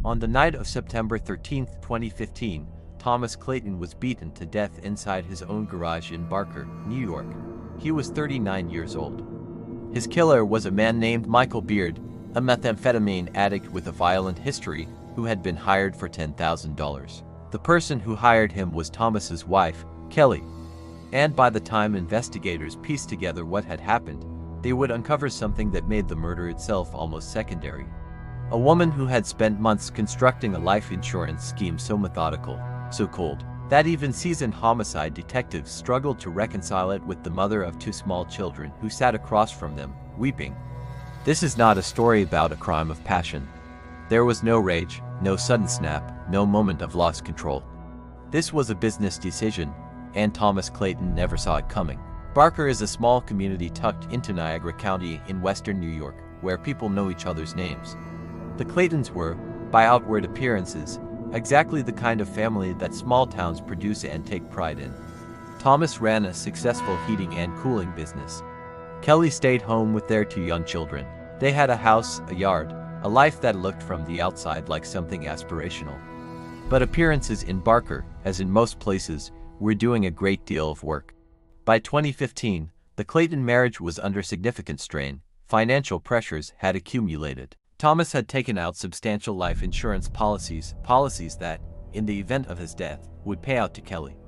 On the night of September 13, 2015, Thomas Clayton was beaten to death inside his own garage in Barker, New York. He was 39 years old. His killer was a man named Michael Beard, a methamphetamine addict with a violent history who had been hired for $10,000. The person who hired him was Thomas's wife, Kelley. And by the time investigators pieced together what had happened, they would uncover something that made the murder itself almost secondary. A woman who had spent months constructing a life insurance scheme so methodical, so cold, that even seasoned homicide detectives struggled to reconcile it with the mother of two small children who sat across from them, weeping. This is not a story about a crime of passion. There was no rage, no sudden snap, no moment of lost control. This was a business decision, and Thomas Clayton never saw it coming. Barker is a small community tucked into Niagara County in western New York, where people know each other's names. The Claytons were, by outward appearances, exactly the kind of family that small towns produce and take pride in. Thomas ran a successful heating and cooling business. Kelley stayed home with their two young children. They had a house, a yard, a life that looked from the outside like something aspirational. But appearances in Barker, as in most places, were doing a great deal of work. By 2015, the Clayton marriage was under significant strain. Financial pressures had accumulated. Thomas had taken out substantial life insurance policies that, in the event of his death, would pay out to Kelley.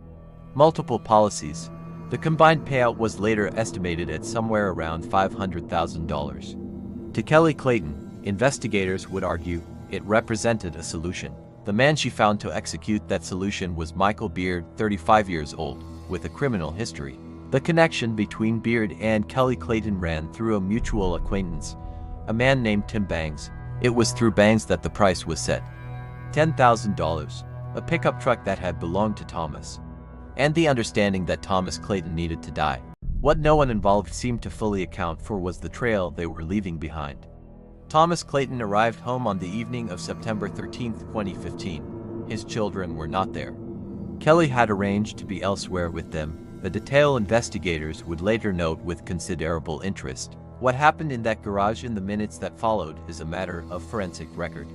Multiple policies. The combined payout was later estimated at somewhere around $500,000. To Kelley Clayton, investigators would argue, it represented a solution. The man she found to execute that solution was Michael Beard, 35 years old, with a criminal history. The connection between Beard and Kelley Clayton ran through a mutual acquaintance, a man named Tim Bangs. It was through Bangs that the price was set. $10,000, a pickup truck that had belonged to Thomas, and the understanding that Thomas Clayton needed to die. What no one involved seemed to fully account for was the trail they were leaving behind. Thomas Clayton arrived home on the evening of September 13, 2015. His children were not there. Kelley had arranged to be elsewhere with them, a detail investigators would later note with considerable interest. What happened in that garage in the minutes that followed is a matter of forensic record.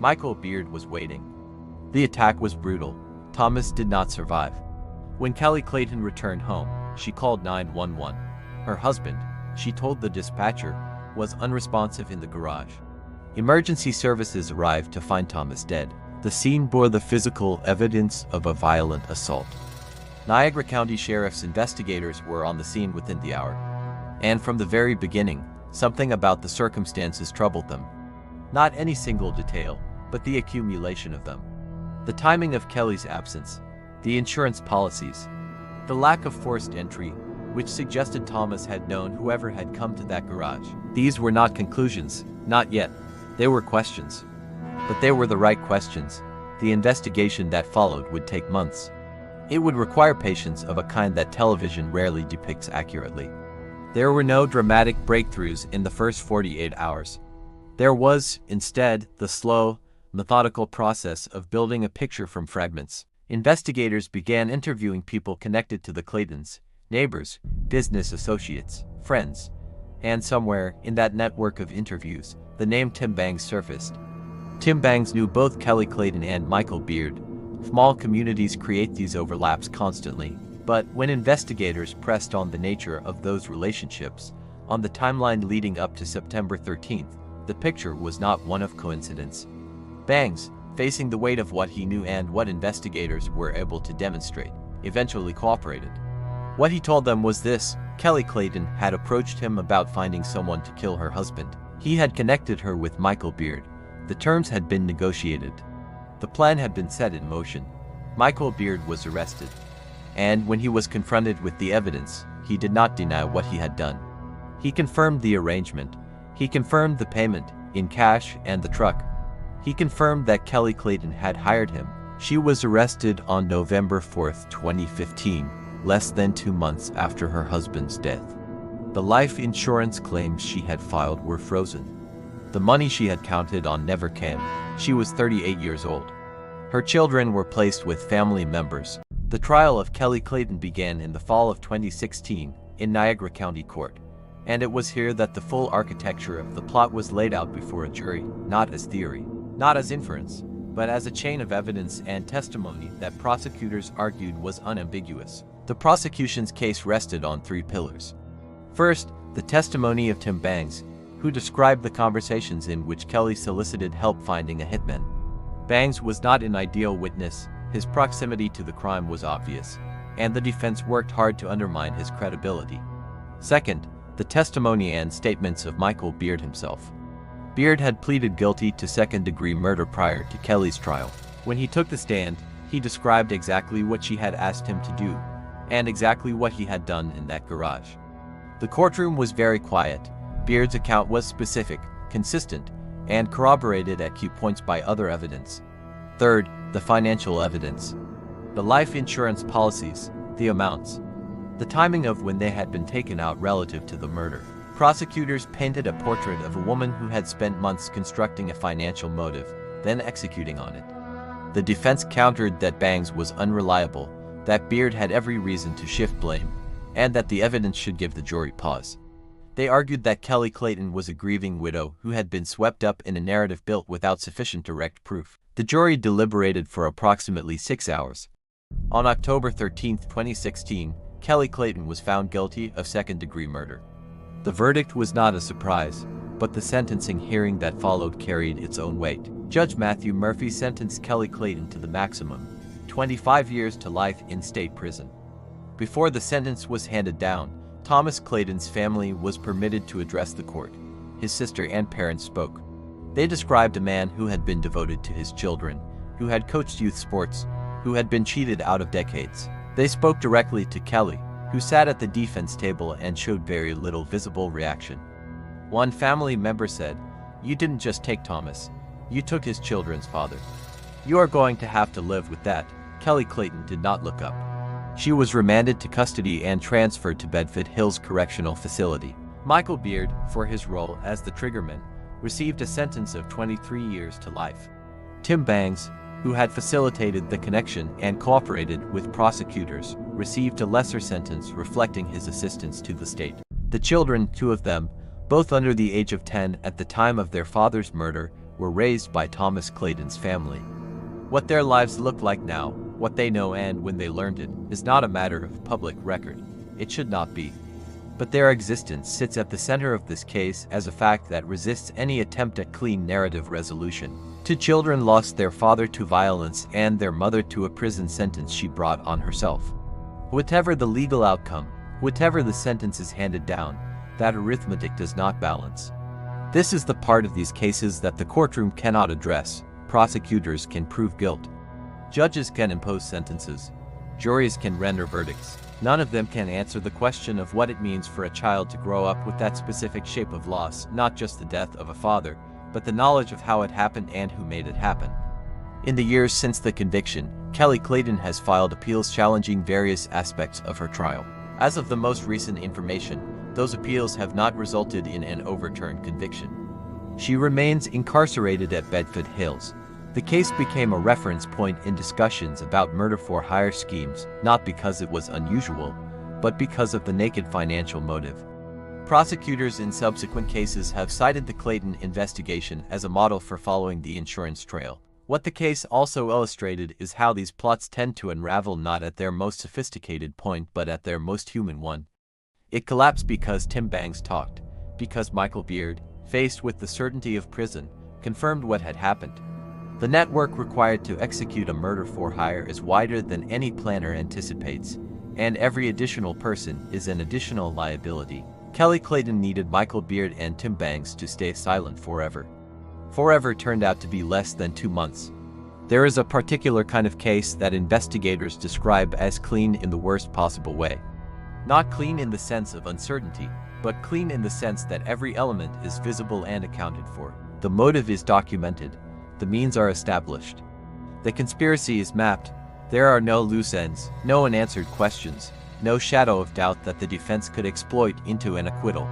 Michael Beard was waiting. The attack was brutal. Thomas did not survive. When Kelley Clayton returned home, she called 911. Her husband, she told the dispatcher, was unresponsive in the garage. Emergency services arrived to find Thomas dead. The scene bore the physical evidence of a violent assault. Niagara County Sheriff's investigators were on the scene within the hour. And from the very beginning, something about the circumstances troubled them. Not any single detail, but the accumulation of them. The timing of Kelley's absence, the insurance policies, the lack of forced entry, which suggested Thomas had known whoever had come to that garage. These were not conclusions, not yet. They were questions. But they were the right questions. The investigation that followed would take months. It would require patience of a kind that television rarely depicts accurately. There were no dramatic breakthroughs in the first 48 hours. There was, instead, the slow, methodical process of building a picture from fragments. Investigators began interviewing people connected to the Claytons, neighbors, business associates, friends, and somewhere in that network of interviews, the name Tim Bangs surfaced. Tim Bangs knew both Kelley Clayton and Michael Beard. Small communities create these overlaps constantly, but when investigators pressed on the nature of those relationships, on the timeline leading up to September 13th, the picture was not one of coincidence. Bangs, facing the weight of what he knew and what investigators were able to demonstrate, eventually cooperated. What he told them was this: Kelley Clayton had approached him about finding someone to kill her husband. He had connected her with Michael Beard. The terms had been negotiated. The plan had been set in motion. Michael Beard was arrested. And when he was confronted with the evidence, he did not deny what he had done. He confirmed the arrangement. He confirmed the payment, in cash and the truck. He confirmed that Kelley Clayton had hired him. She was arrested on November 4, 2015, less than 2 months after her husband's death. The life insurance claims she had filed were frozen. The money she had counted on never came. She was 38 years old. Her children were placed with family members. The trial of Kelley Clayton began in the fall of 2016 in Niagara County Court, and it was here that the full architecture of the plot was laid out before a jury, not as theory, not as inference, but as a chain of evidence and testimony that prosecutors argued was unambiguous. The prosecution's case rested on three pillars. First, the testimony of Tim Bangs, who described the conversations in which Kelley solicited help finding a hitman. Bangs was not an ideal witness, his proximity to the crime was obvious, and the defense worked hard to undermine his credibility. Second, the testimony and statements of Michael Beard himself. Beard had pleaded guilty to second-degree murder prior to Kelley's trial. When he took the stand, he described exactly what she had asked him to do, and exactly what he had done in that garage. The courtroom was very quiet. Beard's account was specific, consistent, and corroborated at key points by other evidence. Third, the financial evidence. The life insurance policies, the amounts, the timing of when they had been taken out relative to the murder. Prosecutors painted a portrait of a woman who had spent months constructing a financial motive, then executing on it. The defense countered that Bangs was unreliable, that Beard had every reason to shift blame, and that the evidence should give the jury pause. They argued that Kelley Clayton was a grieving widow who had been swept up in a narrative built without sufficient direct proof. The jury deliberated for approximately 6 hours. On October 13, 2016, Kelley Clayton was found guilty of second-degree murder. The verdict was not a surprise, but the sentencing hearing that followed carried its own weight. Judge Matthew Murphy sentenced Kelley Clayton to the maximum, 25 years to life in state prison. Before the sentence was handed down, Thomas Clayton's family was permitted to address the court. His sister and parents spoke. They described a man who had been devoted to his children, who had coached youth sports, who had been cheated out of decades. They spoke directly to Kelley, who sat at the defense table and showed very little visible reaction. One family member said, "You didn't just take Thomas, you took his children's father. You are going to have to live with that." Kelley Clayton did not look up. She was remanded to custody and transferred to Bedford Hills Correctional Facility. Michael Beard, for his role as the triggerman, received a sentence of 23 years to life. Tim Bangs, who had facilitated the connection and cooperated with prosecutors, received a lesser sentence reflecting his assistance to the state. The children, two of them, both under the age of 10 at the time of their father's murder, were raised by Thomas Clayton's family. What their lives look like now, what they know and when they learned it, is not a matter of public record. It should not be. But their existence sits at the center of this case as a fact that resists any attempt at clean narrative resolution. Two children lost their father to violence and their mother to a prison sentence she brought on herself. Whatever the legal outcome, whatever the sentence is handed down, that arithmetic does not balance. This is the part of these cases that the courtroom cannot address. Prosecutors can prove guilt. Judges can impose sentences. Juries can render verdicts. None of them can answer the question of what it means for a child to grow up with that specific shape of loss, not just the death of a father, but the knowledge of how it happened and who made it happen. In the years since the conviction, Kelley Clayton has filed appeals challenging various aspects of her trial. As of the most recent information, those appeals have not resulted in an overturned conviction. She remains incarcerated at Bedford Hills. The case became a reference point in discussions about murder-for-hire schemes, not because it was unusual, but because of the naked financial motive. Prosecutors in subsequent cases have cited the Clayton investigation as a model for following the insurance trail. What the case also illustrated is how these plots tend to unravel not at their most sophisticated point but at their most human one. It collapsed because Tim Bangs talked, because Michael Beard, faced with the certainty of prison, confirmed what had happened. The network required to execute a murder for hire is wider than any planner anticipates, and every additional person is an additional liability. Kelley Clayton needed Michael Beard and Tim Bangs to stay silent forever. Forever turned out to be less than 2 months. There is a particular kind of case that investigators describe as clean in the worst possible way. Not clean in the sense of uncertainty, but clean in the sense that every element is visible and accounted for. The motive is documented. The means are established. The conspiracy is mapped. There are no loose ends, no unanswered questions, no shadow of doubt that the defense could exploit into an acquittal.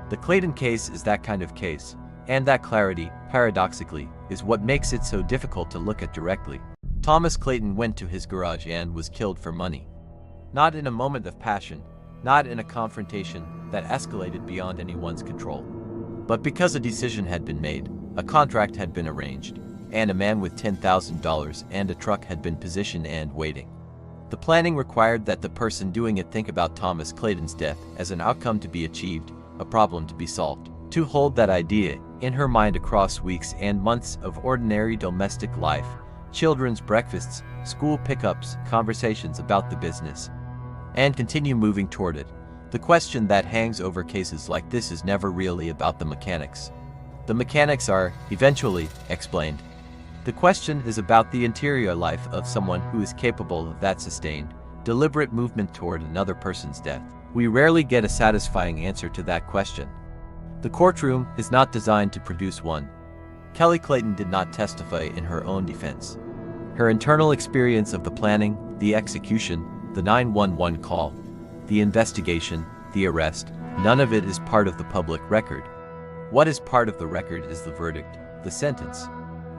The Clayton case is that kind of case, and that clarity, paradoxically, is what makes it so difficult to look at directly. Thomas Clayton went to his garage and was killed for money. Not in a moment of passion, not in a confrontation that escalated beyond anyone's control, but because a decision had been made, a contract had been arranged, and a man with $10,000 and a truck had been positioned and waiting. The planning required that the person doing it think about Thomas Clayton's death as an outcome to be achieved, a problem to be solved. To hold that idea in her mind across weeks and months of ordinary domestic life, children's breakfasts, school pickups, conversations about the business, and continue moving toward it. The question that hangs over cases like this is never really about the mechanics. The mechanics are, eventually, explained. The question is about the interior life of someone who is capable of that sustained, deliberate movement toward another person's death. We rarely get a satisfying answer to that question. The courtroom is not designed to produce one. Kelley Clayton did not testify in her own defense. Her internal experience of the planning, the execution, the 911 call, the investigation, the arrest, none of it is part of the public record. What is part of the record is the verdict, the sentence,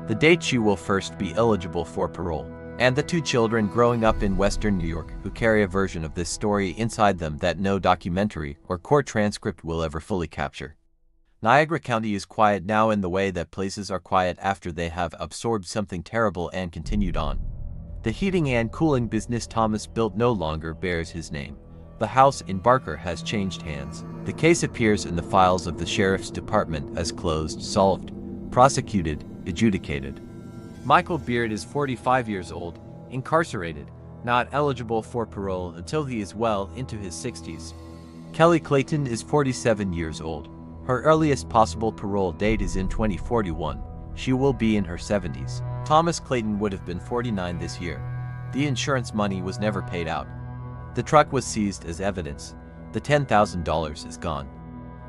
the date she will first be eligible for parole, and the 2 children growing up in Western New York who carry a version of this story inside them that no documentary or court transcript will ever fully capture. Niagara County is quiet now in the way that places are quiet after they have absorbed something terrible and continued on. The heating and cooling business Thomas built no longer bears his name. The house in Barker has changed hands. The case appears in the files of the sheriff's department as closed, solved, prosecuted, adjudicated. Michael Beard is 45 years old, incarcerated, not eligible for parole until he is well into his 60s. Kelley Clayton is 47 years old. Her earliest possible parole date is in 2041. She will be in her 70s. Thomas Clayton would have been 49 this year. The insurance money was never paid out. The truck was seized as evidence. The $10,000 is gone.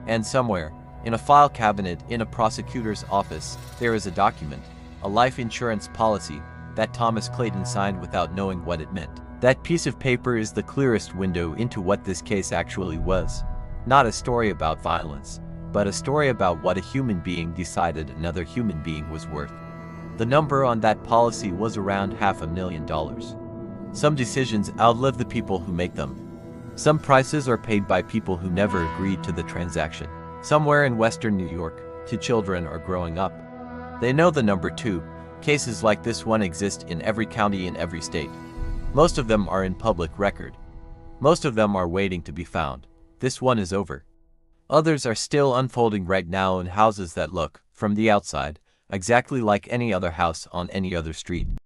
And somewhere, in a file cabinet in a prosecutor's office, there is a document, a life insurance policy, that Thomas Clayton signed without knowing what it meant. That piece of paper is the clearest window into what this case actually was. Not a story about violence, but a story about what a human being decided another human being was worth. The number on that policy was around $500,000. Some decisions outlive the people who make them. Some prices are paid by people who never agreed to the transaction. Somewhere in Western New York, 2 children are growing up. They know the number 2. Cases like this one exist in every county in every state. Most of them are in public record. Most of them are waiting to be found. This one is over. Others are still unfolding right now in houses that look, from the outside, exactly like any other house on any other street.